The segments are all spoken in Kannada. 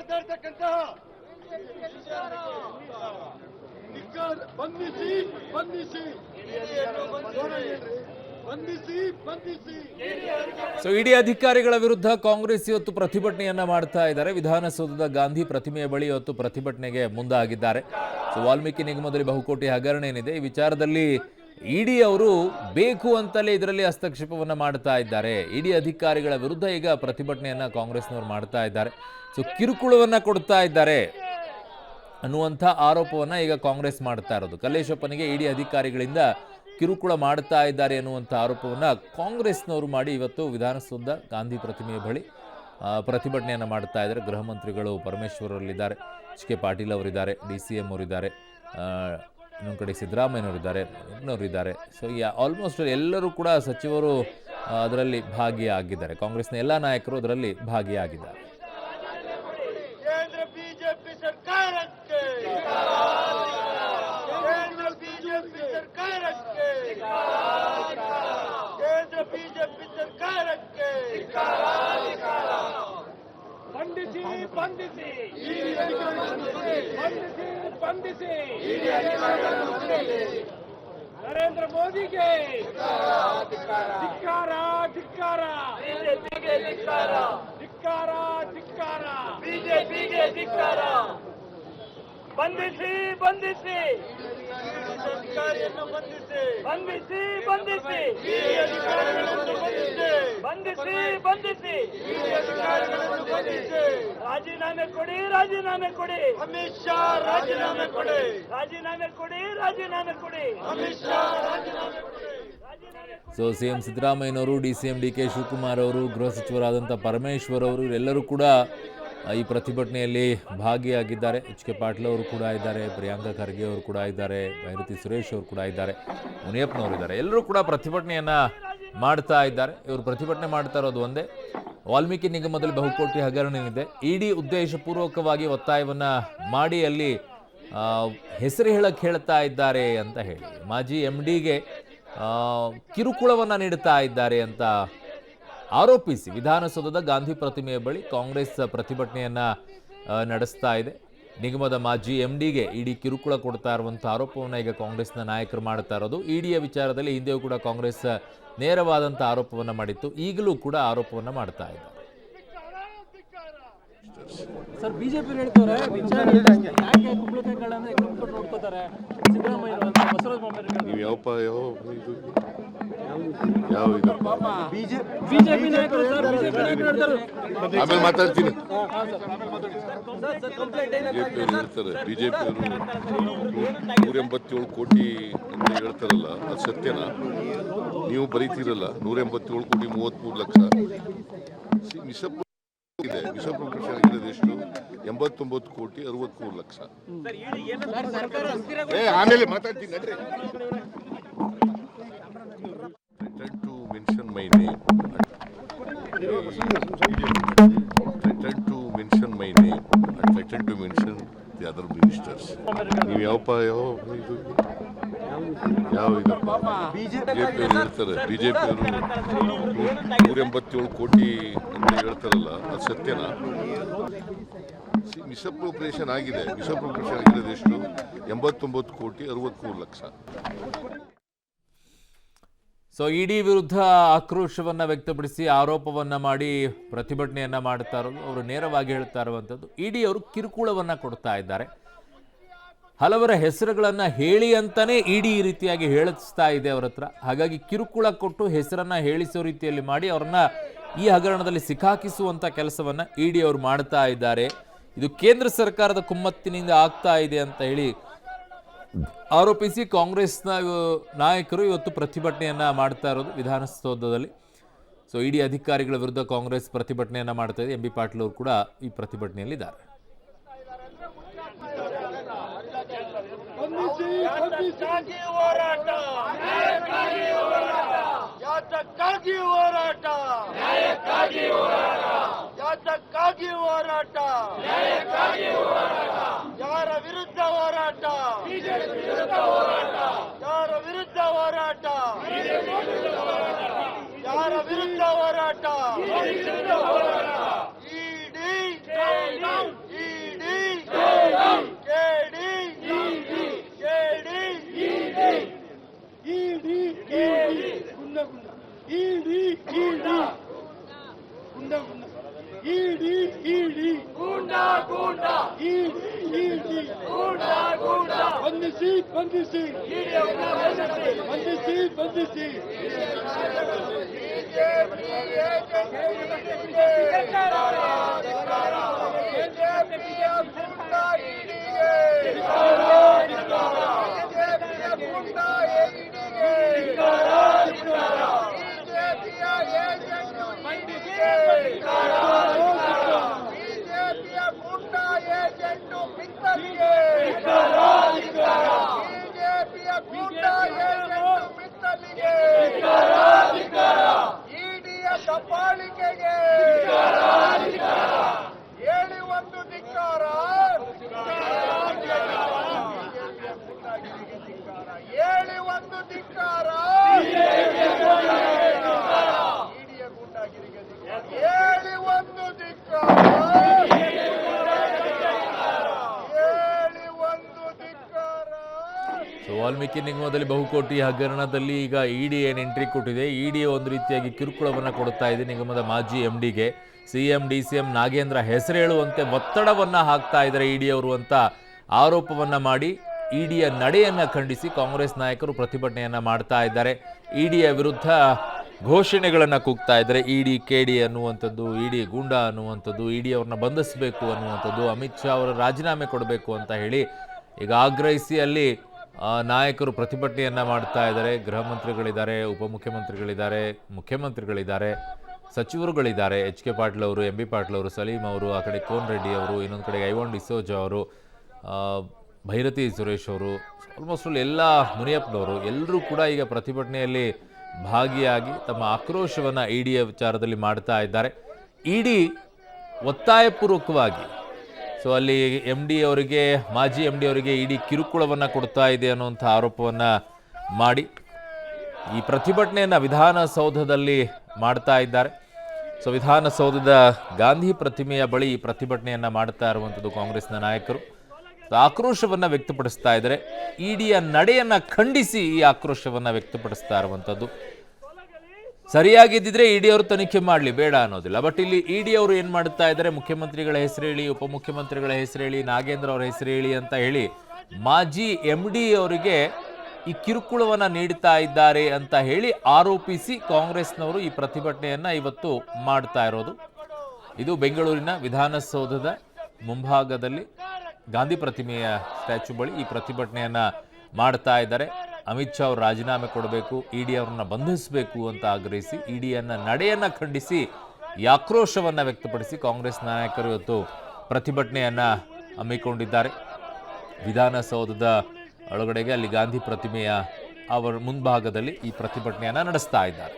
ಮಾಡ್ತಾ ಇರ್ತಕ್ಕಂತಹ ಬಂಧಿಸಿ ಬಂಧಿಸಿ ಸೊ ಇಡಿ ಅಧಿಕಾರಿಗಳ ವಿರುದ್ಧ ಕಾಂಗ್ರೆಸ್ ಇವತ್ತು ಪ್ರತಿಭಟನೆಯನ್ನ ಮಾಡ್ತಾ ಇದ್ದಾರೆ. ವಿಧಾನಸೌಧದ ಗಾಂಧಿ ಪ್ರತಿಮೆಯ ಬಳಿ ಇವತ್ತು ಪ್ರತಿಭಟನೆಗೆ ಮುಂದಾಗಿದ್ದಾರೆ. ಸೊ ವಾಲ್ಮೀಕಿ ನಿಗಮದಲ್ಲಿ ಬಹುಕೋಟಿ ಹಗರಣ ಏನಿದೆ ಈ ವಿಚಾರದಲ್ಲಿ ಇಡಿ ಅವರು ಬೇಕು ಅಂತಲೇ ಇದರಲ್ಲಿ ಹಸ್ತಕ್ಷೇಪವನ್ನ ಮಾಡ್ತಾ ಇದ್ದಾರೆ. ಇಡಿ ಅಧಿಕಾರಿಗಳ ವಿರುದ್ಧ ಈಗ ಪ್ರತಿಭಟನೆಯನ್ನ ಕಾಂಗ್ರೆಸ್ನವರು ಮಾಡ್ತಾ ಇದ್ದಾರೆ. ಸೊ ಕಿರುಕುಳವನ್ನ ಕೊಡ್ತಾ ಇದ್ದಾರೆ ಅನ್ನುವಂಥ ಆರೋಪವನ್ನ ಈಗ ಕಾಂಗ್ರೆಸ್ ಮಾಡ್ತಾ ಇರೋದು. ಕಲ್ಲೇಶಪ್ಪನಿಗೆ ಇಡಿ ಅಧಿಕಾರಿಗಳಿಂದ ಕಿರುಕುಳ ಮಾಡ್ತಾ ಇದ್ದಾರೆ ಎನ್ನುವಂಥ ಆರೋಪವನ್ನ ಕಾಂಗ್ರೆಸ್ನವರು ಮಾಡಿ ಇವತ್ತು ವಿಧಾನಸೌಧ ಗಾಂಧಿ ಪ್ರತಿಮೆಯ ಬಳಿ ಪ್ರತಿಭಟನೆಯನ್ನು ಮಾಡ್ತಾ ಇದ್ದಾರೆ. ಗೃಹ ಮಂತ್ರಿಗಳು ಪರಮೇಶ್ವರ್ ಅವರಿದ್ದಾರೆ, HK ಪಾಟೀಲ್ ಅವರಿದ್ದಾರೆ, DCM ಅವರಿದ್ದಾರೆ, ಇನ್ನೊಂದು ಕಡೆ ಸಿದ್ದರಾಮಯ್ಯನವರಿದ್ದಾರೆ, ಯಡಿಯೂರಪ್ಪನವರಿದ್ದಾರೆ. ಸೊ ಆಲ್ಮೋಸ್ಟ್ ಎಲ್ಲರೂ ಕೂಡ ಸಚಿವರು ಅದರಲ್ಲಿ ಭಾಗಿಯಾಗಿದ್ದಾರೆ. ಕಾಂಗ್ರೆಸ್ನ ಎಲ್ಲ ನಾಯಕರು ಅದರಲ್ಲಿ ಭಾಗಿಯಾಗಿದ್ದಾರೆ. ಬಂಧಿಸಿ ಬಂಧಿಸಿ ಬಂಧಿಸಿ ನರೇಂದ್ರ ಮೋದಿಗೆ ಧಿಕ್ಕಾರ ಧಿಕ್ಕಾರ ಧಿಕ್ಕಾರ ಧಿಕ್ಕಾರ ಧಿಕ್ಕಾರ ಬಿಜೆಪಿಗೆ ಧಿಕ್ಕಾರ ಬಂಧಿಸಿ ಬಂಧಿಸಿ ಅಧಿಕಾರಿಯನ್ನು ಬಂಧಿಸಿ ಬಂಧಿಸಿ ಬಂಧಿಸಿ ಬಂಧಿಸಿ ಬಂಧಿಸಿ ಅಧಿಕಾರಿಗಳನ್ನು ಬಂಧಿಸಿ ರಾಜೀನಾಮೆ ಕೊಡಿ ರಾಜೀನಾಮೆ ಕೊಡಿ ಅಮಿತ್ ಶಾ ರಾಜೀನಾಮೆ ಕೊಡಿ ರಾಜೀನಾಮೆ ಕೊಡಿ ರಾಜೀನಾಮೆ ಕೊಡಿ ಅಮಿತ್ ಶಾ ರಾಜೀನಾಮೆ ಕೊಡಿ. ಸೊ CM ಸಿದ್ದರಾಮಯ್ಯನವರು, DCM DK ಶಿವಕುಮಾರ್ ಅವರು, ಗೃಹ ಸಚಿವರಾದಂಥ ಪರಮೇಶ್ವರ್ ಅವರು ಎಲ್ಲರೂ ಕೂಡ ಈ ಪ್ರತಿಭಟನೆಯಲ್ಲಿ ಭಾಗಿಯಾಗಿದ್ದಾರೆ. HK ಪಾಟೀಲ್ ಅವರು ಕೂಡ ಇದ್ದಾರೆ, ಪ್ರಿಯಾಂಕಾ ಖರ್ಗೆ ಅವರು ಕೂಡ ಇದ್ದಾರೆ, ಬೈರತಿ ಸುರೇಶ್ ಅವರು ಕೂಡ ಇದ್ದಾರೆ, ಮುನಿಯಪ್ಪನವರು ಇದ್ದಾರೆ. ಎಲ್ಲರೂ ಕೂಡ ಪ್ರತಿಭಟನೆಯನ್ನು ಮಾಡ್ತಾ ಇದ್ದಾರೆ. ಇವರು ಪ್ರತಿಭಟನೆ ಮಾಡ್ತಾ ಇರೋದು ಒಂದೇ, ವಾಲ್ಮೀಕಿ ನಿಗಮದಲ್ಲಿ ಬಹುಕೋಟಿ ಹಗರಣ ಏನಿದೆ ಇಡಿ ಉದ್ದೇಶಪೂರ್ವಕವಾಗಿ ಒತ್ತಾಯವನ್ನು ಮಾಡಿ ಅಲ್ಲಿ ಹೆಸರು ಹೇಳಕ್ಕೆ ಹೇಳ್ತಾ ಇದ್ದಾರೆ ಅಂತ ಹೇಳಿ ಮಾಜಿ MDಗೆ ಕಿರುಕುಳವನ್ನು ನೀಡುತ್ತಾ ಇದ್ದಾರೆ ಅಂತ ಆರೋಪಿಸಿ ವಿಧಾನಸೌಧದ ಗಾಂಧಿ ಪ್ರತಿಮೆಯ ಬಳಿ ಕಾಂಗ್ರೆಸ್ ಪ್ರತಿಭಟನೆಯನ್ನ ನಡೆಸ್ತಾ ಇದೆ. ನಿಗಮದ ಮಾಜಿ MDಗೆ ಇಡಿ ಕಿರುಕುಳ ಕೊಡ್ತಾ ಇರುವಂಥ ಆರೋಪವನ್ನು ಈಗ ಕಾಂಗ್ರೆಸ್ನ ನಾಯಕರು ಮಾಡ್ತಾ ಇರೋದು. ಇಡಿಯ ವಿಚಾರದಲ್ಲಿ ಹಿಂದೆಯೂ ಕೂಡ ಕಾಂಗ್ರೆಸ್ ನೇರವಾದಂಥ ಆರೋಪವನ್ನು ಮಾಡಿತ್ತು, ಈಗಲೂ ಕೂಡ ಆರೋಪವನ್ನು ಮಾಡ್ತಾ ಇದ್ದಾರೆ. ಸರ್ ಬಿಜೆಪಿ ಹೇಳ್ತಾರೆ ಯಾಕೆ ಕುಂಬಳಕಾಯಿಗಳನ್ನ ನೋಡ್ಕೋತಾರೆ ಸಿದ್ದರಾಮಯ್ಯ ಬಸವರಾಜ ಬೊಮ್ಮಾಯಿ ಬಿಜೆಪಿ ನಾಯಕರು ಸರ್ ಬಿಜೆಪಿ ನಾಯಕರು ಹೇಳ್ತಾರೆ. ಆಮೇಲೆ ಮಾತಾಡ್ತೀನಿ. ಬಿಜೆಪಿ 187 ಕೋಟಿ ಅಂತ ಹೇಳ್ತಾರಲ್ಲ ಅದು ಸತ್ಯನಾ? ನೀವು ಬರೀತೀರಲ್ಲ 187 ಕೋಟಿ 33 ಲಕ್ಷ ಇದೆ. ವಿಷಪ್ರಕೃಷಿ ಆಗಿರೋದು ಎಷ್ಟು? 89 ಕೋಟಿ 63 ಲಕ್ಷ. ಆಮೇಲೆ ಮಾತಾಡ್ತೀನಿ ನಡ್ರಿ. Pretend to mention my name. Pretend to mention my name. Pretend to mention the other ministers. ನೀವು ಯಾವ ಇದಪ್ಪ ಬಿಜೆಪಿ ಹೇಳ್ತಾರೆ. ಬಿಜೆಪಿಯವರು 187 ಕೋಟಿ ಅಂತ ಹೇಳ್ತಾರಲ್ಲ ಅದು ಸತ್ಯನಾ? ಮಿಸ್ಅಪ್ರೋಪ್ರಿಯೇಷನ್ ಆಗಿದೆ. ಮಿಸ್ಅಪ್ರೋಪ್ರಿಯೇಷನ್ ಆಗಿರೋದು ಎಷ್ಟು? 89 ಕೋಟಿ 63 ಲಕ್ಷ. ಸೊ ಇಡಿ ವಿರುದ್ಧ ಆಕ್ರೋಶವನ್ನು ವ್ಯಕ್ತಪಡಿಸಿ ಆರೋಪವನ್ನು ಮಾಡಿ ಪ್ರತಿಭಟನೆಯನ್ನ ಮಾಡ್ತಾ ಇರೋದು. ಅವರು ನೇರವಾಗಿ ಹೇಳ್ತಾ ಇರುವಂಥದ್ದು ಇಡಿ ಅವರು ಕಿರುಕುಳವನ್ನು ಕೊಡ್ತಾ ಇದ್ದಾರೆ. ಹಲವರ ಹೆಸರುಗಳನ್ನು ಹೇಳಿ ಅಂತಾನೆ ಇಡಿ ಈ ರೀತಿಯಾಗಿ ಹೇಳಿಸ್ತಾ ಇದೆ ಅವರ ಹತ್ರ. ಹಾಗಾಗಿ ಕಿರುಕುಳ ಕೊಟ್ಟು ಹೆಸರನ್ನ ಹೇಳಿಸೋ ರೀತಿಯಲ್ಲಿ ಮಾಡಿ ಅವರನ್ನ ಈ ಹಗರಣದಲ್ಲಿ ಸಿಕ್ಕಾಕಿಸುವಂಥ ಕೆಲಸವನ್ನು ಇಡಿ ಅವರು ಮಾಡ್ತಾ ಇದ್ದಾರೆ. ಇದು ಕೇಂದ್ರ ಸರ್ಕಾರದ ಕುಮ್ಮತ್ತಿನಿಂದ ಆಗ್ತಾ ಇದೆ ಅಂತ ಹೇಳಿ ಆರೋಪಿಸಿ ಕಾಂಗ್ರೆಸ್ನ ನಾಯಕರು ಇವತ್ತು ಪ್ರತಿಭಟನೆಯನ್ನ ಮಾಡ್ತಾ ಇರೋದು ವಿಧಾನಸೌಧದಲ್ಲಿ. ಸೊ ಇಡಿ ಅಧಿಕಾರಿಗಳ ವಿರುದ್ಧ ಕಾಂಗ್ರೆಸ್ ಪ್ರತಿಭಟನೆಯನ್ನ ಮಾಡ್ತಾ ಇದೆ. MB ಪಾಟೀಲ್ ಅವರು ಕೂಡ ಈ ಪ್ರತಿಭಟನೆಯಲ್ಲಿದ್ದಾರೆ. ಯಾರ ವಿರುದ್ಧ ಹೋರಾಟ? ಯಾರ ವಿರುದ್ಧ ಹೋರಾಟ? ಯಾರ ವಿರುದ್ಧ ಹೋರಾಟ? ಇಡಿ ಇಡಿ ಇಡಿ ಇಡಿ ಇಡಿ ಗೂಂಡಾ ಗೂಂಡಾ ಇಡಿ ಇಡಿ ಗೂಂಡಾ ಗೂಂಡಾ ಬಂಧಿಸಿ ಬಂಧಿಸಿ ಬಂಧಿಸಿ ಬಂಧಿಸಿ ದಬ್ಬಾಳಿಕೆಗೆ ಹೇಳಿ ಒಂದು ಧಿಕ್ಕಾರ, ಹೇಳಿ ಒಂದು ಧಿಕ್ಕಾರ, ಇಡಿಯ ಗೂಂಡಾಗಿರಿಗೆ ಹೇಳಿ ಒಂದು ಧಿಕ್ಕಾರ, ಹೇಳಿ ಒಂದು ಧಿಕ್ಕಾರ. ಸೊ ವಾಲ್ಮೀಕಿ ನಿಗಮದಲ್ಲಿ ಬಹುಕೋಟಿ ಹಗರಣದಲ್ಲಿ ಈಗ ಇಡಿ ಏನು ಎಂಟ್ರಿ ಕೊಟ್ಟಿದೆ. ಇಡಿ ಒಂದು ರೀತಿಯಾಗಿ ಕಿರುಕುಳವನ್ನು ಕೊಡ್ತಾ ಇದೆ ನಿಗಮದ ಮಾಜಿ ಎಂಡಿಗೆ. ಸಿಎಂ ಡಿಸಿಎಂ ನಾಗೇಂದ್ರ ಹೆಸರೇಳುವಂತೆ ಒತ್ತಡವನ್ನು ಹಾಕ್ತಾ ಇದ್ದಾರೆ ಇಡಿ ಅವರು ಅಂತ ಆರೋಪವನ್ನು ಮಾಡಿ ಇಡಿಯ ನಡೆಯನ್ನು ಖಂಡಿಸಿ ಕಾಂಗ್ರೆಸ್ ನಾಯಕರು ಪ್ರತಿಭಟನೆಯನ್ನು ಮಾಡ್ತಾ ಇದ್ದಾರೆ. ಇಡಿಯ ವಿರುದ್ಧ ಘೋಷಣೆಗಳನ್ನು ಕೂಗ್ತಾ ಇದ್ದಾರೆ. ಇಡಿ ಕೆಡಿ ಅನ್ನುವಂಥದ್ದು, ಇಡಿ ಗೂಂಡಾ ಅನ್ನುವಂಥದ್ದು, ಇಡಿ ಅವ್ರನ್ನ ಬಂಧಿಸಬೇಕು ಅನ್ನುವಂಥದ್ದು, ಅಮಿತ್ ಶಾ ಅವರ ರಾಜೀನಾಮೆ ಕೊಡಬೇಕು ಅಂತ ಹೇಳಿ ಈಗ ಆಗ್ರಹಿಸಿ ಅಲ್ಲಿ ನಾಯಕರು ಪ್ರತಿಭಟನೆಯನ್ನು ಮಾಡ್ತಾ ಇದ್ದಾರೆ. ಗೃಹ ಮಂತ್ರಿಗಳಿದ್ದಾರೆ, ಉಪಮುಖ್ಯಮಂತ್ರಿಗಳಿದ್ದಾರೆ, ಮುಖ್ಯಮಂತ್ರಿಗಳಿದ್ದಾರೆ, ಸಚಿವರುಗಳಿದ್ದಾರೆ. ಎಚ್ ಕೆ ಪಾಟೀಲ್ ಅವರು, ಎಂ ಬಿ ಪಾಟೀಲ್ ಅವರು, ಸಲೀಂ ಅವರು, ಆ ಕಡೆ ಕೋನ್ ರೆಡ್ಡಿ ಅವರು, ಇನ್ನೊಂದು ಕಡೆ ಐವಾನ್ ಡಿಸೋಜಾ ಅವರು, ಭೈರತಿ ಸುರೇಶ್ ಅವರು, ಆಲ್ಮೋಸ್ಟ್ ಎಲ್ಲ ಮುನಿಯಪ್ಪನವರು ಎಲ್ಲರೂ ಕೂಡ ಈಗ ಪ್ರತಿಭಟನೆಯಲ್ಲಿ ಭಾಗಿಯಾಗಿ ತಮ್ಮ ಆಕ್ರೋಶವನ್ನು ಇಡಿಯ ವಿಚಾರದಲ್ಲಿ ಮಾಡ್ತಾ ಇದ್ದಾರೆ. ಇಡಿ ಒತ್ತಾಯಪೂರ್ವಕವಾಗಿ ಸೊ ಅಲ್ಲಿ ಎಮ್ ಡಿ ಅವರಿಗೆ, ಮಾಜಿ ಎಮ್ ಡಿ ಅವರಿಗೆ ಇಡಿ ಕಿರುಕುಳವನ್ನು ಕೊಡ್ತಾ ಇದೆ ಅನ್ನುವಂಥ ಆರೋಪವನ್ನು ಮಾಡಿ ಈ ಪ್ರತಿಭಟನೆಯನ್ನು ವಿಧಾನಸೌಧದಲ್ಲಿ ಮಾಡ್ತಾ ಇದ್ದಾರೆ. ಸೊ ವಿಧಾನಸೌಧದ ಗಾಂಧಿ ಪ್ರತಿಮೆಯ ಬಳಿ ಈ ಪ್ರತಿಭಟನೆಯನ್ನು ಮಾಡ್ತಾ ಇರುವಂಥದ್ದು ಕಾಂಗ್ರೆಸ್ನ ನಾಯಕರು ಆಕ್ರೋಶವನ್ನು ವ್ಯಕ್ತಪಡಿಸ್ತಾ ಇದ್ದಾರೆ. ಇಡಿಯ ನಡೆಯನ್ನು ಖಂಡಿಸಿ ಈ ಆಕ್ರೋಶವನ್ನು ವ್ಯಕ್ತಪಡಿಸ್ತಾ ಇರುವಂಥದ್ದು. ಸರಿಯಾಗಿದ್ದಿದ್ರೆ ಇಡಿ ಅವರು ತನಿಖೆ ಮಾಡಲಿ, ಬೇಡ ಅನ್ನೋದಿಲ್ಲ. ಬಟ್ ಇಲ್ಲಿ ಇಡಿ ಅವರು ಏನು ಮಾಡ್ತಾ ಇದ್ದಾರೆ, ಮುಖ್ಯಮಂತ್ರಿಗಳ ಹೆಸರು ಹೇಳಿ, ಉಪಮುಖ್ಯಮಂತ್ರಿಗಳ ಹೆಸರು ಹೇಳಿ, ನಾಗೇಂದ್ರ ಅವರ ಹೆಸರು ಹೇಳಿ ಅಂತ ಹೇಳಿ ಮಾಜಿ ಎಂ ಡಿ ಅವರಿಗೆ ಈ ಕಿರುಕುಳವನ್ನು ನೀಡ್ತಾ ಇದ್ದಾರೆ ಅಂತ ಹೇಳಿ ಆರೋಪಿಸಿ ಕಾಂಗ್ರೆಸ್ನವರು ಈ ಪ್ರತಿಭಟನೆಯನ್ನು ಇವತ್ತು ಮಾಡ್ತಾ ಇರೋದು. ಇದು ಬೆಂಗಳೂರಿನ ವಿಧಾನಸೌಧದ ಮುಂಭಾಗದಲ್ಲಿ ಗಾಂಧಿ ಪ್ರತಿಮೆಯ ಸ್ಟ್ಯಾಚ್ಯೂ ಬಳಿ ಈ ಪ್ರತಿಭಟನೆಯನ್ನು ಮಾಡ್ತಾ ಇದ್ದಾರೆ. ಅಮಿತ್ ಶಾ ಅವರು ರಾಜೀನಾಮೆ ಕೊಡಬೇಕು, ಇಡಿ ಅವರನ್ನ ಬಂಧಿಸಬೇಕು ಅಂತ ಆಗ್ರಹಿಸಿ ಇಡಿಯನ್ನ ನಡೆಯನ್ನು ಖಂಡಿಸಿ ಈ ಆಕ್ರೋಶವನ್ನು ವ್ಯಕ್ತಪಡಿಸಿ ಕಾಂಗ್ರೆಸ್ ನಾಯಕರು ಇವತ್ತು ಪ್ರತಿಭಟನೆಯನ್ನು ಹಮ್ಮಿಕೊಂಡಿದ್ದಾರೆ. ವಿಧಾನಸೌಧದ ಒಳಗಡೆಗೆ ಅಲ್ಲಿ ಗಾಂಧಿ ಪ್ರತಿಮೆಯ ಅವರ ಮುಂಭಾಗದಲ್ಲಿ ಈ ಪ್ರತಿಭಟನೆಯನ್ನು ನಡೆಸ್ತಾ ಇದ್ದಾರೆ.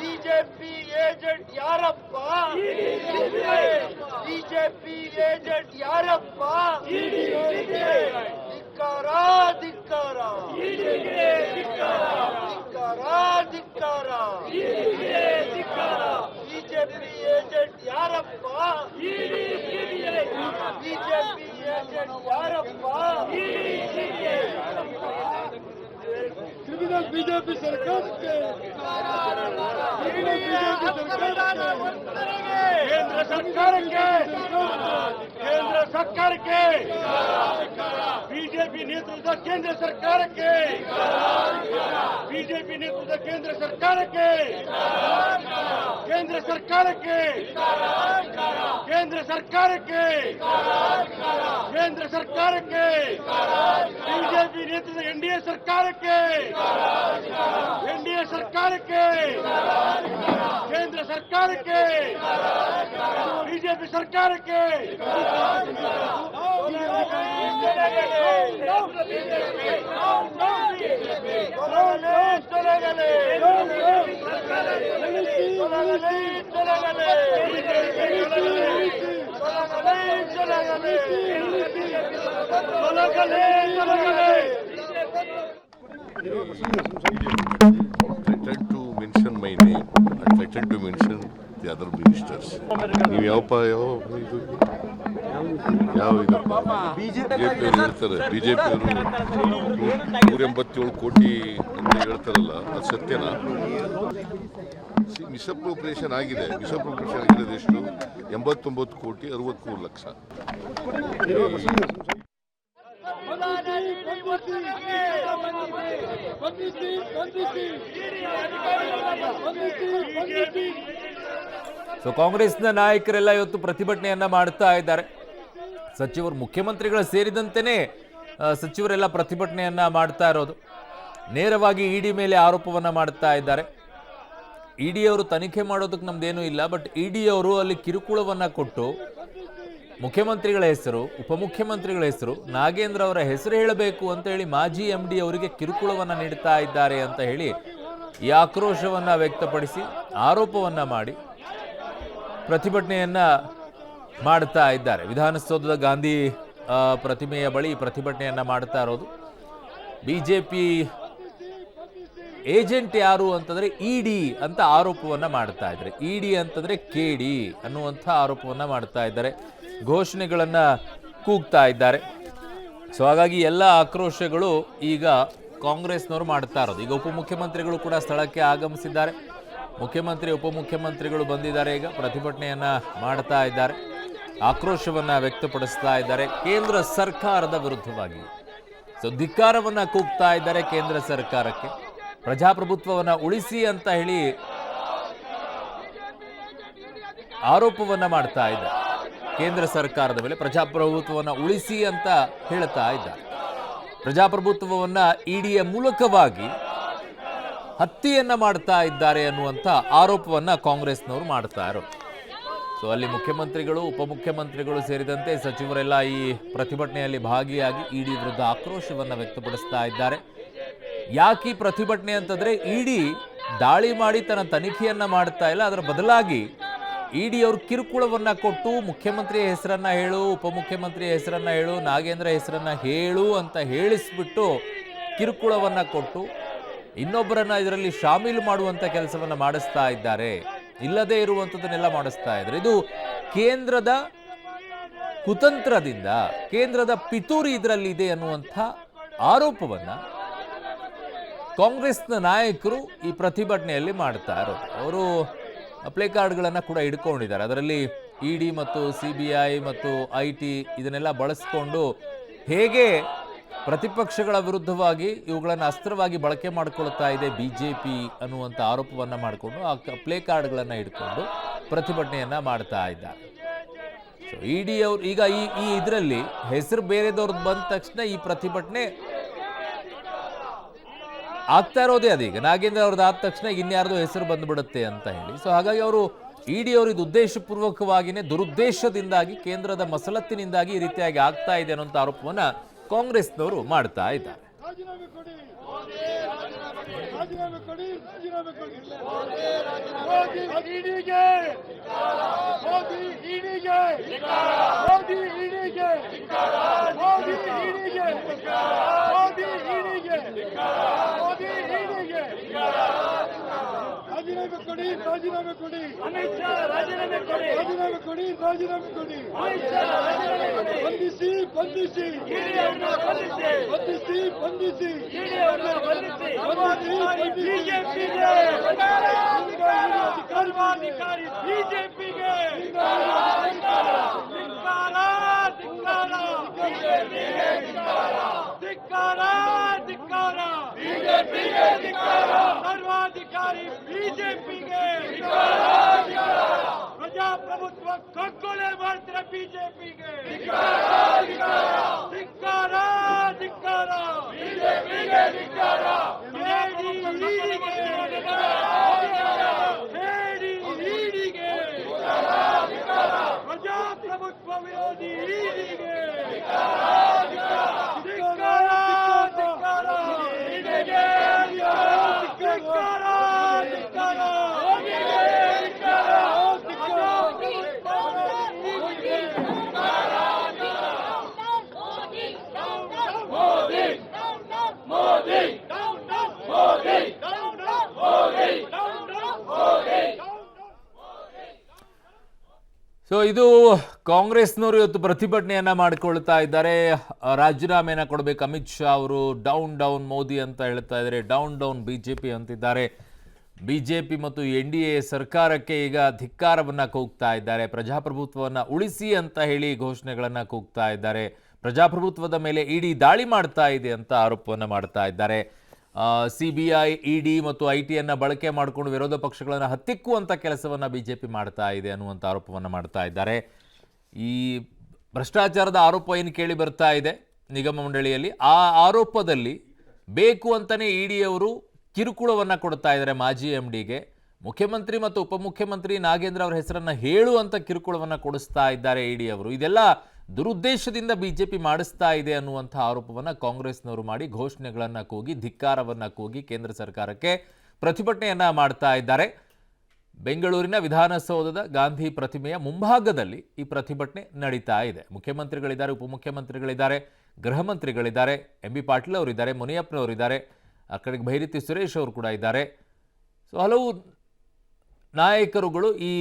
ಬಿಜೆಪಿ ಏಜೆಂಟ್ ಯಾರಪ್ಪ, ಬಿಜೆಪಿ ಏಜೆಂಟ್ ಯಾರಪ್ಪ, ಧಿಕ್ಕಾರ ಧಿಕ್ಕಾರ ಧಿಕ್ಕಾರ ಧಿಕ್ಕಾರ, ಬಿಜೆಪಿ ಏಜೆಂಟ್ ಯಾರಪ್ಪ, ಬಿಜೆಪಿ ಏಜೆಂಟ್ ಯಾರಪ್ಪ. ಬಿಜೆಪಿ ಸರ್ಕಾರಕ್ಕೆ ಕೇಂದ್ರ ಸರ್ಕಾರಕ್ಕೆ ಬಿಜೆಪಿ ನೇತೃತ್ವದ ಕೇಂದ್ರ ಸರ್ಕಾರಕ್ಕೆ ಬಿಜೆಪಿ ನೇತೃತ್ವದ ಕೇಂದ್ರ ಸರ್ಕಾರಕ್ಕೆ ಕೇಂದ್ರ ಸರ್ಕಾರಕ್ಕೆ ಕೇಂದ್ರ ಸರ್ಕಾರಕ್ಕೆ ಕೇಂದ್ರ ಸರ್ಕಾರಕ್ಕೆ ಬಿಜೆಪಿ ನೇತೃತ್ವದ ಎನ್ಡಿಎ ಸರ್ಕಾರಕ್ಕೆ ಎನ್ಡಿಎ ಸರ್ಕಾರಕ್ಕೆ ಕೇಂದ್ರ ಸರ್ಕಾರಕ್ಕೆ ಬಿಜೆಪಿ ಸರ್ಕಾರಕ್ಕೆ Threatened to mention my name and threatened to mention the other ministers. ನೀವು ಯಾವ ಇದಪ್ಪ ಬಿಜೆಪಿಯವರು ಹೇಳ್ತಾರೆ, ಬಿಜೆಪಿಯವರು 187 ಕೋಟಿ ಅಂತ ಹೇಳ್ತಾರಲ್ಲ, ಅದು ಸತ್ಯನಾ? ಮಿಸ್ಅಪ್ರೋಪ್ರಿಯೇಷನ್ ಆಗಿದೆ. ಮಿಸ್ಅಪ್ರೋಪ್ರಿಯೇಷನ್ ಆಗಿರೋದು ಎಷ್ಟು? 89 ಕೋಟಿ 63 ಲಕ್ಷ. ಸೊ ಕಾಂಗ್ರೆಸ್ನ ನಾಯಕರೆಲ್ಲ ಇವತ್ತು ಪ್ರತಿಭಟನೆಯನ್ನ ಮಾಡ್ತಾ ಇದ್ದಾರೆ. ಸಚಿವರು, ಮುಖ್ಯಮಂತ್ರಿಗಳು ಸೇರಿದಂತೆಯೇ ಸಚಿವರೆಲ್ಲ ಪ್ರತಿಭಟನೆಯನ್ನ ಮಾಡ್ತಾ ಇರೋದು. ನೇರವಾಗಿ ಇಡಿ ಮೇಲೆ ಆರೋಪವನ್ನ ಮಾಡ್ತಾ ಇದ್ದಾರೆ. ಇಡಿ ಅವರು ತನಿಖೆ ಮಾಡೋದಕ್ಕೆ ನಮ್ದೇನೂ ಇಲ್ಲ, ಬಟ್ ಇಡಿ ಅವರು ಅಲ್ಲಿ ಕಿರುಕುಳವನ್ನ ಕೊಟ್ಟು ಮುಖ್ಯಮಂತ್ರಿಗಳ ಹೆಸರು, ಉಪಮುಖ್ಯಮಂತ್ರಿಗಳ ಹೆಸರು, ನಾಗೇಂದ್ರ ಅವರ ಹೆಸರು ಹೇಳಬೇಕು ಅಂತ ಹೇಳಿ ಮಾಜಿ MD ಅವರಿಗೆ ಕಿರುಕುಳವನ್ನ ನೀಡ್ತಾ ಇದ್ದಾರೆ ಅಂತ ಹೇಳಿ ಈ ಆಕ್ರೋಶವನ್ನ ವ್ಯಕ್ತಪಡಿಸಿ ಆರೋಪವನ್ನ ಮಾಡಿ ಪ್ರತಿಭಟನೆಯನ್ನ ಮಾಡ್ತಾ ಇದ್ದಾರೆ. ವಿಧಾನಸೌಧದ ಗಾಂಧಿ ಪ್ರತಿಮೆಯ ಬಳಿ ಪ್ರತಿಭಟನೆಯನ್ನ ಮಾಡ್ತಾ ಇರೋದು. ಬಿಜೆಪಿ ಏಜೆಂಟ್ ಯಾರು ಅಂತಂದ್ರೆ ಇಡಿ ಅಂತ ಆರೋಪವನ್ನ ಮಾಡ್ತಾ ಇದ್ದಾರೆ. ಇಡಿ ಅಂತಂದ್ರೆ ಕೇಡಿ ಅನ್ನುವಂಥ ಆರೋಪವನ್ನ ಮಾಡ್ತಾ ಇದ್ದಾರೆ. ಘೋಷಣೆಗಳನ್ನ ಕೂಗ್ತಾ ಇದ್ದಾರೆ. ಸೊ ಹಾಗಾಗಿ ಎಲ್ಲ ಆಕ್ರೋಶಗಳು ಈಗ ಕಾಂಗ್ರೆಸ್ನವರು ಮಾಡ್ತಾ ಇರೋದು. ಈಗ ಉಪಮುಖ್ಯಮಂತ್ರಿಗಳು ಕೂಡ ಸ್ಥಳಕ್ಕೆ ಆಗಮಿಸಿದ್ದಾರೆ. ಮುಖ್ಯಮಂತ್ರಿ, ಉಪಮುಖ್ಯಮಂತ್ರಿಗಳು ಬಂದಿದ್ದಾರೆ. ಈಗ ಪ್ರತಿಭಟನೆಯನ್ನ ಮಾಡ್ತಾ ಇದ್ದಾರೆ, ಆಕ್ರೋಶವನ್ನ ವ್ಯಕ್ತಪಡಿಸ್ತಾ ಇದ್ದಾರೆ ಕೇಂದ್ರ ಸರ್ಕಾರದ ವಿರುದ್ಧವಾಗಿ. ಸೊ ಧಿಕ್ಕಾರವನ್ನ ಕೂಗ್ತಾ ಇದ್ದಾರೆ ಕೇಂದ್ರ ಸರ್ಕಾರಕ್ಕೆ. ಪ್ರಜಾಪ್ರಭುತ್ವವನ್ನ ಉಳಿಸಿ ಅಂತ ಹೇಳಿ ಆರೋಪವನ್ನ ಮಾಡ್ತಾ ಇದ್ದಾರೆ. ಕೇಂದ್ರ ಸರ್ಕಾರದ ಮೇಲೆ ಪ್ರಜಾಪ್ರಭುತ್ವವನ್ನ ಉಳಿಸಿ ಅಂತ ಹೇಳ್ತಾ ಇದ್ದಾರೆ. ಪ್ರಜಾಪ್ರಭುತ್ವವನ್ನ ಇಡಿಯ ಮೂಲಕವಾಗಿ ಹತ್ಯೆಯನ್ನ ಮಾಡ್ತಾ ಇದ್ದಾರೆ ಅನ್ನುವಂಥ ಆರೋಪವನ್ನ ಕಾಂಗ್ರೆಸ್ನವರು ಮಾಡ್ತಾ ಇರೋದು. ಸೊ ಅಲ್ಲಿ ಮುಖ್ಯಮಂತ್ರಿಗಳು, ಉಪಮುಖ್ಯಮಂತ್ರಿಗಳು ಸೇರಿದಂತೆ ಸಚಿವರೆಲ್ಲ ಈ ಪ್ರತಿಭಟನೆಯಲ್ಲಿ ಭಾಗಿಯಾಗಿ ಇಡಿ ವಿರುದ್ಧ ಆಕ್ರೋಶವನ್ನ ವ್ಯಕ್ತಪಡಿಸ್ತಾ ಇದ್ದಾರೆ. ಯಾಕೆ ಈ ಪ್ರತಿಭಟನೆ ಅಂತಂದ್ರೆ, ಇಡಿ ದಾಳಿ ಮಾಡಿ ತನ್ನ ತನಿಖೆಯನ್ನ ಮಾಡ್ತಾ ಇಲ್ಲ, ಅದರ ಬದಲಾಗಿ ಇಡಿ ಅವರು ಕಿರುಕುಳವನ್ನ ಕೊಟ್ಟು ಮುಖ್ಯಮಂತ್ರಿಯ ಹೆಸರನ್ನ ಹೇಳು, ಉಪಮುಖ್ಯಮಂತ್ರಿಯ ಹೆಸರನ್ನ ಹೇಳು, ನಾಗೇಂದ್ರ ಹೆಸರನ್ನ ಹೇಳು ಅಂತ ಹೇಳಿಸ್ಬಿಟ್ಟು ಕಿರುಕುಳವನ್ನ ಕೊಟ್ಟು ಇನ್ನೊಬ್ಬರನ್ನ ಇದರಲ್ಲಿ ಶಾಮೀಲು ಮಾಡುವಂತ ಕೆಲಸವನ್ನ ಮಾಡಿಸ್ತಾ ಇದ್ದಾರೆ. ಇಲ್ಲದೆ ಇರುವಂಥದ್ದನ್ನೆಲ್ಲ ಮಾಡಿಸ್ತಾ ಇದ್ದಾರೆ. ಇದು ಕೇಂದ್ರದ ಕುತಂತ್ರದಿಂದ, ಕೇಂದ್ರದ ಪಿತೂರಿ ಇದರಲ್ಲಿ ಇದೆ ಅನ್ನುವಂಥ ಆರೋಪವನ್ನ ಕಾಂಗ್ರೆಸ್ನ ನಾಯಕರು ಈ ಪ್ರತಿಭಟನೆಯಲ್ಲಿ ಮಾಡ್ತಾ ಇರೋದು. ಅವರು ಪ್ಲೇ ಕಾರ್ಡ್ಗಳನ್ನು ಕೂಡ ಇಟ್ಕೊಂಡಿದ್ದಾರೆ. ಅದರಲ್ಲಿ ಇಡಿ ಮತ್ತು CBI ಮತ್ತು IT ಇದನ್ನೆಲ್ಲ ಬಳಸಿಕೊಂಡು ಹೇಗೆ ಪ್ರತಿಪಕ್ಷಗಳ ವಿರುದ್ಧವಾಗಿ ಇವುಗಳನ್ನು ಅಸ್ತ್ರವಾಗಿ ಬಳಕೆ ಮಾಡಿಕೊಳ್ತಾ ಇದೆ ಬಿಜೆಪಿ ಅನ್ನುವಂಥ ಆರೋಪವನ್ನು ಮಾಡಿಕೊಂಡು ಆ ಪ್ಲೇ ಕಾರ್ಡ್ಗಳನ್ನು ಇಟ್ಕೊಂಡು ಪ್ರತಿಭಟನೆಯನ್ನ ಮಾಡ್ತಾ ಇದ್ದಾರೆ. ಸೊ ಇಡಿ ಅವರು ಈಗ ಈ ಇದರಲ್ಲಿ ಹೆಸರು ಬೇರೆದವ್ರದ್ದು ಬಂದ ತಕ್ಷಣ ಈ ಪ್ರತಿಭಟನೆ ಆಗ್ತಾ ಇರೋದೇ ಅದೀಗ. ನಾಗೇಂದ್ರ ಅವ್ರದ್ದು ಆದ ತಕ್ಷಣ ಇನ್ಯಾರ್ದು ಹೆಸರು ಬಂದ್ಬಿಡುತ್ತೆ ಅಂತ ಹೇಳಿ. ಸೊ ಹಾಗಾಗಿ ಅವರು ಇಡಿ ಅವರು ಇದು ಉದ್ದೇಶಪೂರ್ವಕವಾಗಿಯೇ ದುರುದ್ದೇಶದಿಂದಾಗಿ, ಕೇಂದ್ರದ ಮಸಲತ್ತಿನಿಂದಾಗಿ ಈ ರೀತಿಯಾಗಿ ಆಗ್ತಾ ಇದೆ ಅನ್ನೋಂಥ ಆರೋಪವನ್ನ ಕಾಂಗ್ರೆಸ್ನವರು ಮಾಡ್ತಾ ಇದ್ದಾರೆ. ರಾಜೀನಾಮೆ ಕೊಡಿ, ಅಮಿತ್ ಶಾ ರಾಜೀನಾಮೆ ಕೊಡಿ, ರಾಜೀನಾಮೆ ಕೊಡಿ, ರಾಜೀನಾಮೆ ಕೊಡಿ, ಅಮಿತ್ ಶಾ ರಾಜೀನಾಮೆ ಕೊಡಿ, ಬಂಧಿಸಿ, ಬಂಧಿಸಿ, ಬಂಧಿಸಿ, ಬಂಧಿಸಿ, ಬಂಧಿಸಿ, ಬಿಜೆಪಿಗೆ ಸರ್ವಾಧಿಕಾರಿ ಬಿಜೆಪಿಗೆ ಸರ್ವಾಧಿಕಾರಿ ಬಿಜೆಪಿಗೆ ಪ್ರಜಾಪ್ರಭುತ್ವ ಕಗ್ಗೊಲೆ ಮಾಡ್ತಿರ ಬಿಜೆಪಿಗೆ ಧಿಕ್ಕಾರ ಧಿಕ್ಕಾರ ಬಿಜೆಪಿಗೆ ಧಿಕ್ಕಾರ ಪ್ರಜಾಪ್ರಭುತ್ವ ವಿರೋಧಿ ಈಡಿಗೆ ಧಿಕ್ಕಾರ ಧಿಕ್ಕಾರ ಧಿಕ್ಕಾರ ಸೊ ಇದು ಕಾಂಗ್ರೆಸ್ನವರು ಇವತ್ತು ಪ್ರತಿಭಟನೆಯನ್ನ ಮಾಡಿಕೊಳ್ತಾ ಇದ್ದಾರೆ. ರಾಜೀನಾಮೆನ ಕೊಡಬೇಕು ಅಮಿತ್ ಶಾ ಅವರು, ಡೌನ್ ಡೌನ್ ಮೋದಿ ಅಂತ ಹೇಳ್ತಾ ಇದ್ದಾರೆ, ಡೌನ್ ಡೌನ್ ಬಿಜೆಪಿ ಅಂತಿದ್ದಾರೆ. ಬಿಜೆಪಿ ಮತ್ತು NDA ಸರ್ಕಾರಕ್ಕೆ ಈಗ ಧಿಕ್ಕಾರವನ್ನ ಕೂಗ್ತಾ ಇದ್ದಾರೆ. ಪ್ರಜಾಪ್ರಭುತ್ವವನ್ನು ಉಳಿಸಿ ಅಂತ ಹೇಳಿ ಘೋಷಣೆಗಳನ್ನ ಕೂಗ್ತಾ ಇದ್ದಾರೆ. ಪ್ರಜಾಪ್ರಭುತ್ವದ ಮೇಲೆ ಇಡಿ ದಾಳಿ ಮಾಡ್ತಾ ಇದೆ ಅಂತ ಆರೋಪವನ್ನು ಮಾಡ್ತಾ ಇದ್ದಾರೆ. CBI, ED ಮತ್ತು IT ಬಳಕೆ ಮಾಡಿಕೊಂಡು ವಿರೋಧ ಪಕ್ಷಗಳನ್ನು ಹತ್ತಿಕ್ಕುವಂಥ ಕೆಲಸವನ್ನು ಬಿಜೆಪಿ ಮಾಡ್ತಾ ಇದೆ ಅನ್ನುವಂಥ ಆರೋಪವನ್ನು ಮಾಡ್ತಾ ಇದ್ದಾರೆ. ಈ ಭ್ರಷ್ಟಾಚಾರದ ಆರೋಪ ಏನು ಕೇಳಿ ಬರ್ತಾ ಇದೆ ನಿಗಮ ಮಂಡಳಿಯಲ್ಲಿ, ಆ ಆರೋಪದಲ್ಲಿ ಬೇಕು ಅಂತಲೇ ED ಅವರು ಕಿರುಕುಳವನ್ನು ಕೊಡ್ತಾ ಇದ್ದಾರೆ ಮಾಜಿ MDಗೆ. ಮುಖ್ಯಮಂತ್ರಿ ಮತ್ತು ಉಪಮುಖ್ಯಮಂತ್ರಿ ನಾಗೇಂದ್ರ ಅವರ ಹೆಸರನ್ನು ಹೇಳುವಂಥ ಕಿರುಕುಳವನ್ನು ಕೊಡಿಸ್ತಾ ಇದ್ದಾರೆ ED ಅವರು. ಇದೆಲ್ಲ ದುರುದ್ದೇಶದಿಂದ ಬಿಜೆಪಿ ಮಾಡಿಸ್ತಾ ಇದೆ ಅನ್ನುವಂಥ ಆರೋಪವನ್ನು ಕಾಂಗ್ರೆಸ್ನವರು ಮಾಡಿ ಘೋಷಣೆಗಳನ್ನು ಕೂಗಿ ಧಿಕ್ಕಾರವನ್ನು ಕೂಗಿ ಕೇಂದ್ರ ಸರ್ಕಾರಕ್ಕೆ ಪ್ರತಿಭಟನೆಯನ್ನು ಮಾಡ್ತಾ ಇದ್ದಾರೆ. ಬೆಂಗಳೂರಿನ ವಿಧಾನಸೌಧದ ಗಾಂಧಿ ಪ್ರತಿಮೆಯ ಮುಂಭಾಗದಲ್ಲಿ ಈ ಪ್ರತಿಭಟನೆ ನಡೀತಾ ಇದೆ. ಮುಖ್ಯಮಂತ್ರಿಗಳಿದ್ದಾರೆ, ಉಪಮುಖ್ಯಮಂತ್ರಿಗಳಿದ್ದಾರೆ, ಗೃಹ ಮಂತ್ರಿಗಳಿದ್ದಾರೆ, MB ಪಾಟೀಲ್ ಅವರಿದ್ದಾರೆ, ಮುನಿಯಪ್ಪನವರಿದ್ದಾರೆ, ಆ ಕಡೆಗೆ ಭೈರತಿ ಸುರೇಶ್ ಅವರು ಕೂಡ ಇದ್ದಾರೆ. ಸೊ ಹಲವು ನಾಯಕರುಗಳು ಈ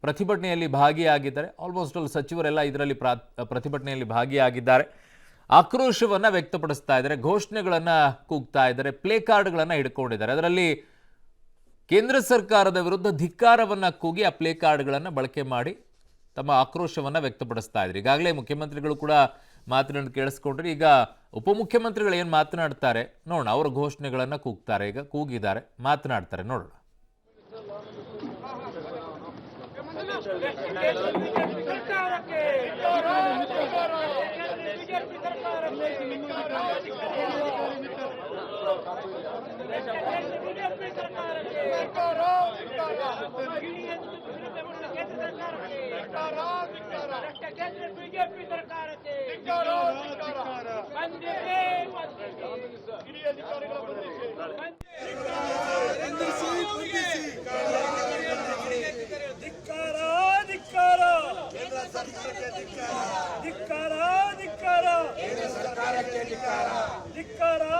ಪ್ರತಿಭಟನೆಯಲ್ಲಿ ಭಾಗಿಯಾಗಿದ್ದಾರೆ. ಆಲ್ಮೋಸ್ಟ್ ಆಲ್ ಸಚಿವರೆಲ್ಲ ಇದರಲ್ಲಿ ಪ್ರತಿಭಟನೆಯಲ್ಲಿ ಭಾಗಿಯಾಗಿದ್ದಾರೆ. ಆಕ್ರೋಶವನ್ನು ವ್ಯಕ್ತಪಡಿಸ್ತಾ ಇದ್ದಾರೆ, ಘೋಷಣೆಗಳನ್ನು ಕೂಗ್ತಾ ಇದ್ದಾರೆ, ಪ್ಲೇ ಕಾರ್ಡ್ಗಳನ್ನು ಹಿಡ್ಕೊಂಡಿದ್ದಾರೆ. ಅದರಲ್ಲಿ ಕೇಂದ್ರ ಸರ್ಕಾರದ ವಿರುದ್ಧ ಧಿಕ್ಕಾರವನ್ನು ಕೂಗಿ ಆ ಪ್ಲೇ ಕಾರ್ಡ್ಗಳನ್ನು ಬಳಕೆ ಮಾಡಿ ತಮ್ಮ ಆಕ್ರೋಶವನ್ನು ವ್ಯಕ್ತಪಡಿಸ್ತಾ ಇದ್ದಾರೆ. ಈಗಾಗಲೇ ಮುಖ್ಯಮಂತ್ರಿಗಳು ಕೂಡ ಮಾತನಾಡಿ ಕೇಳಿಸ್ಕೊಂಡ್ರೆ, ಈಗ ಉಪಮುಖ್ಯಮಂತ್ರಿಗಳು ಏನು ಮಾತನಾಡ್ತಾರೆ ನೋಡೋಣ. ಅವರ ಘೋಷಣೆಗಳನ್ನು ಕೂಗ್ತಾರೆ, ಈಗ ಕೂಗಿದ್ದಾರೆ, ಮಾತನಾಡ್ತಾರೆ, ನೋಡೋಣ. ಬಿಜೆಪಿ ಸರ್ಕಾರಕ್ಕೆ ಬಂದಿದೆ